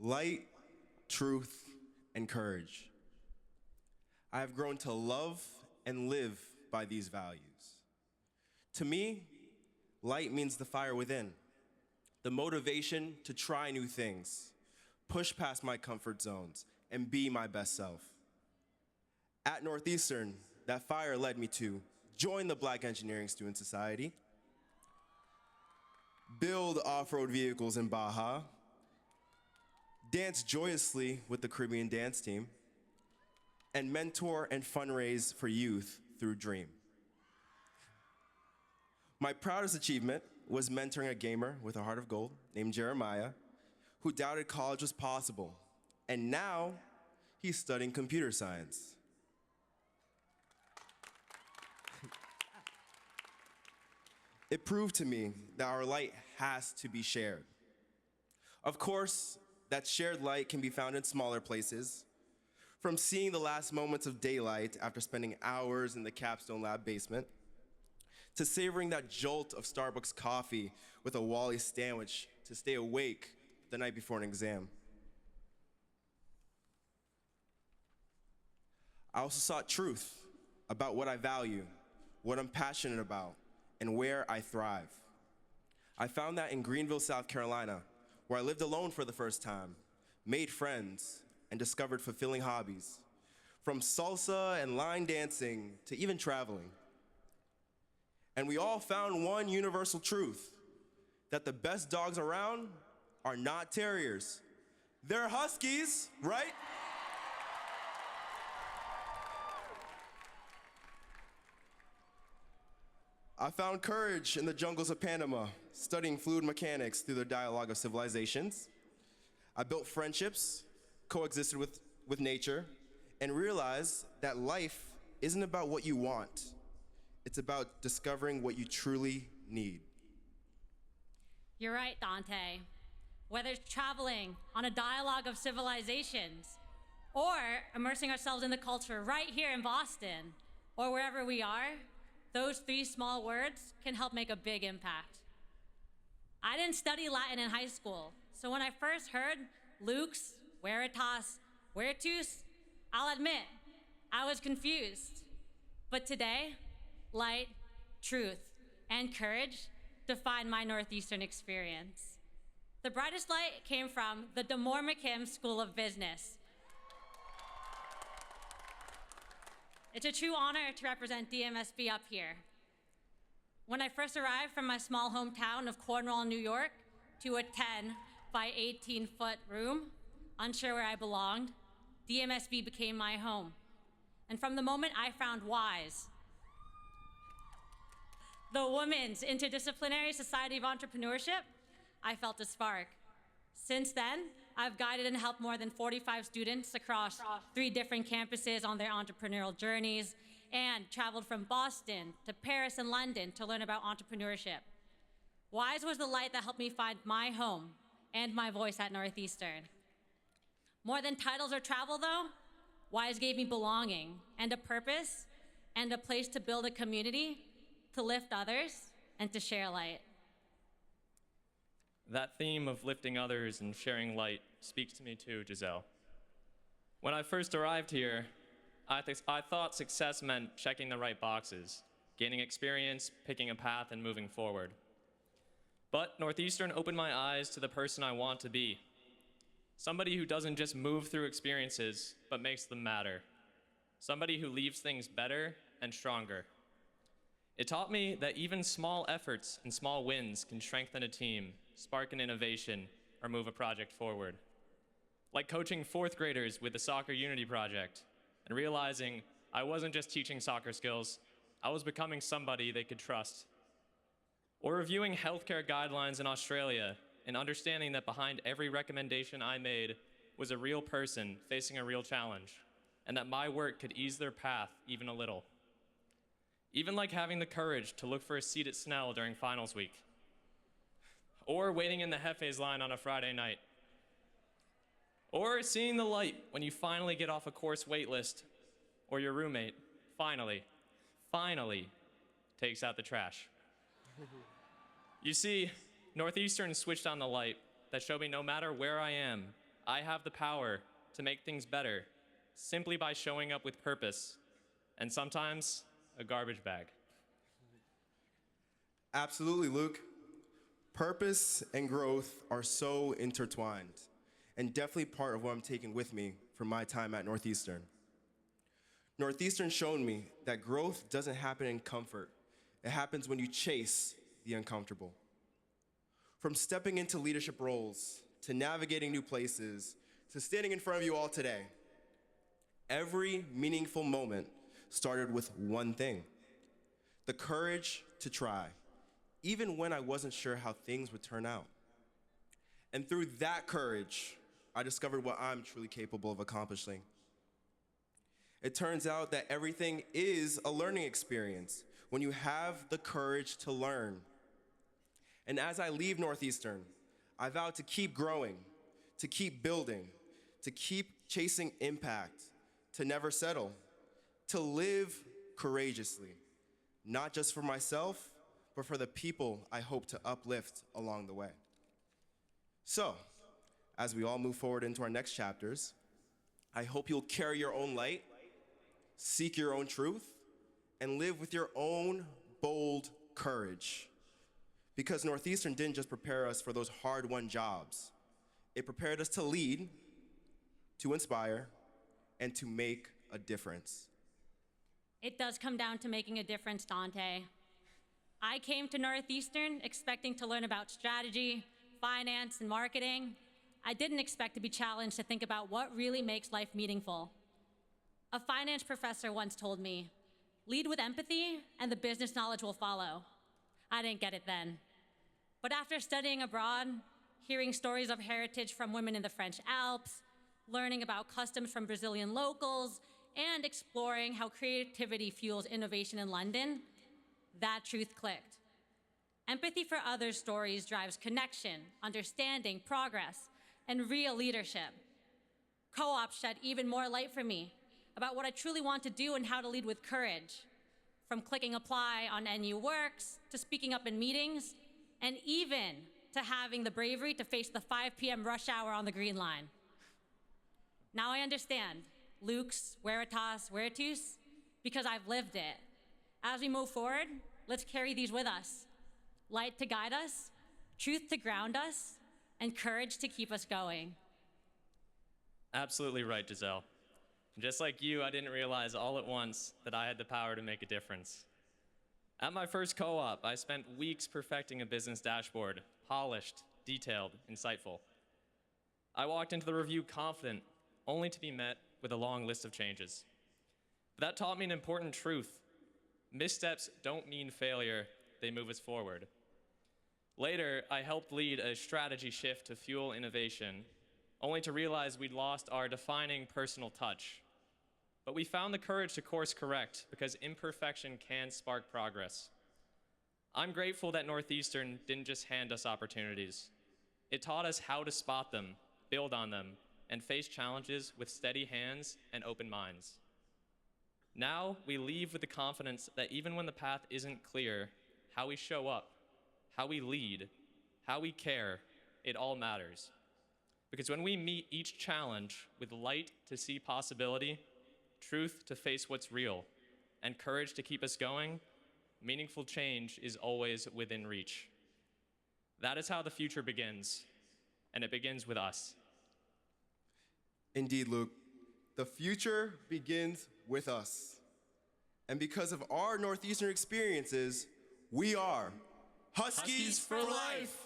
light, truth, and courage. I have grown to love and live by these values. To me, light means the fire within, the motivation to try new things, push past my comfort zones, and be my best self. At Northeastern, that fire led me to join the Black Engineering Student Society, build off-road vehicles in Baja, dance joyously with the Caribbean dance team, and mentor and fundraise for youth through Dream. My proudest achievement was mentoring a gamer with a heart of gold named Jeremiah, who doubted college was possible, and now he's studying computer science. It proved to me that our light has to be shared. Of course, that shared light can be found in smaller places, from seeing the last moments of daylight after spending hours in the Capstone Lab basement, to savoring that jolt of Starbucks coffee with a Wally sandwich to stay awake the night before an exam. I also sought truth about what I value, what I'm passionate about, and where I thrive. I found that in Greenville, South Carolina, where I lived alone for the first time, made friends, and discovered fulfilling hobbies, from salsa and line dancing to even traveling. And we all found one universal truth, that the best dogs around are not terriers. They're huskies, right? I found courage in the jungles of Panama, studying fluid mechanics through the dialogue of civilizations. I built friendships, coexisted with nature, and realized that life isn't about what you want. It's about discovering what you truly need. You're right, Daunte. Whether it's traveling on a dialogue of civilizations, or immersing ourselves in the culture right here in Boston, or wherever we are, those three small words can help make a big impact. I didn't study Latin in high school, so when I first heard lux, veritas, virtus, I'll admit, I was confused. But today, light, truth, and courage define my Northeastern experience. The brightest light came from the Damore McKim School of Business. It's a true honor to represent DMSB up here. When I first arrived from my small hometown of Cornwall, New York, to a 10 by 18-foot room, unsure where I belonged, DMSB became my home. And from the moment I found WISE, the Women's Interdisciplinary Society of Entrepreneurship, I felt a spark. Since then, I've guided and helped more than 45 students across 3 different campuses on their entrepreneurial journeys, and traveled from Boston to Paris and London to learn about entrepreneurship. WISE was the light that helped me find my home and my voice at Northeastern. More than titles or travel, though, WISE gave me belonging and a purpose and a place to build a community, to lift others, and to share light. That theme of lifting others and sharing light speaks to me too, Jizelle. When I first arrived here, I thought success meant checking the right boxes, gaining experience, picking a path, and moving forward. But Northeastern opened my eyes to the person I want to be. Somebody who doesn't just move through experiences, but makes them matter. Somebody who leaves things better and stronger. It taught me that even small efforts and small wins can strengthen a team, spark an innovation, or move a project forward. Like coaching 4th graders with the Soccer Unity Project and realizing I wasn't just teaching soccer skills, I was becoming somebody they could trust. Or reviewing healthcare guidelines in Australia and understanding that behind every recommendation I made was a real person facing a real challenge, and that my work could ease their path even a little. Even like having the courage to look for a seat at Snell during finals week, or waiting in the Hefe's line on a Friday night, or seeing the light when you finally get off a course wait list, or your roommate finally takes out the trash. You see, Northeastern switched on the light that showed me no matter where I am, I have the power to make things better simply by showing up with purpose and sometimes a garbage bag. Absolutely, Luke. Purpose and growth are so intertwined and definitely part of what I'm taking with me from my time at Northeastern. Northeastern showed me that growth doesn't happen in comfort. It happens when you chase the uncomfortable. From stepping into leadership roles, to navigating new places, to standing in front of you all today, every meaningful moment started with one thing: the courage to try, even when I wasn't sure how things would turn out. And through that courage, I discovered what I'm truly capable of accomplishing. It turns out that everything is a learning experience when you have the courage to learn. And as I leave Northeastern, I vow to keep growing, to keep building, to keep chasing impact, to never settle, to live courageously, not just for myself, but for the people I hope to uplift along the way. So, as we all move forward into our next chapters, I hope you'll carry your own light, seek your own truth, and live with your own bold courage. Because Northeastern didn't just prepare us for those hard-won jobs. It prepared us to lead, to inspire, and to make a difference. It does come down to making a difference, Daunte. I came to Northeastern expecting to learn about strategy, finance, and marketing. I didn't expect to be challenged to think about what really makes life meaningful. A finance professor once told me, "Lead with empathy and the business knowledge will follow." I didn't get it then. But after studying abroad, hearing stories of heritage from women in the French Alps, learning about customs from Brazilian locals, and exploring how creativity fuels innovation in London, that truth clicked. Empathy for others' stories drives connection, understanding, progress, and real leadership. Co-ops shed even more light for me about what I truly want to do and how to lead with courage. From clicking apply on NU Works, to speaking up in meetings, and even to having the bravery to face the 5 p.m. rush hour on the Green Line. Now I understand Lux, Veritas, Veritus, because I've lived it. As we move forward, let's carry these with us. Light to guide us, truth to ground us, and courage to keep us going. Absolutely right, Jizelle. Just like you, I didn't realize all at once that I had the power to make a difference. At my first co-op, I spent weeks perfecting a business dashboard, polished, detailed, insightful. I walked into the review confident, only to be met with a long list of changes. But that taught me an important truth. Missteps don't mean failure, they move us forward. Later, I helped lead a strategy shift to fuel innovation, only to realize we'd lost our defining personal touch. But we found the courage to course correct because imperfection can spark progress. I'm grateful that Northeastern didn't just hand us opportunities. It taught us how to spot them, build on them, and face challenges with steady hands and open minds. Now, we leave with the confidence that even when the path isn't clear, how we show up, how we lead, how we care, it all matters. Because when we meet each challenge with light to see possibility, truth to face what's real, and courage to keep us going, meaningful change is always within reach. That is how the future begins, and it begins with us. Indeed, Luke. The future begins with us. And because of our Northeastern experiences, we are Huskies for Life.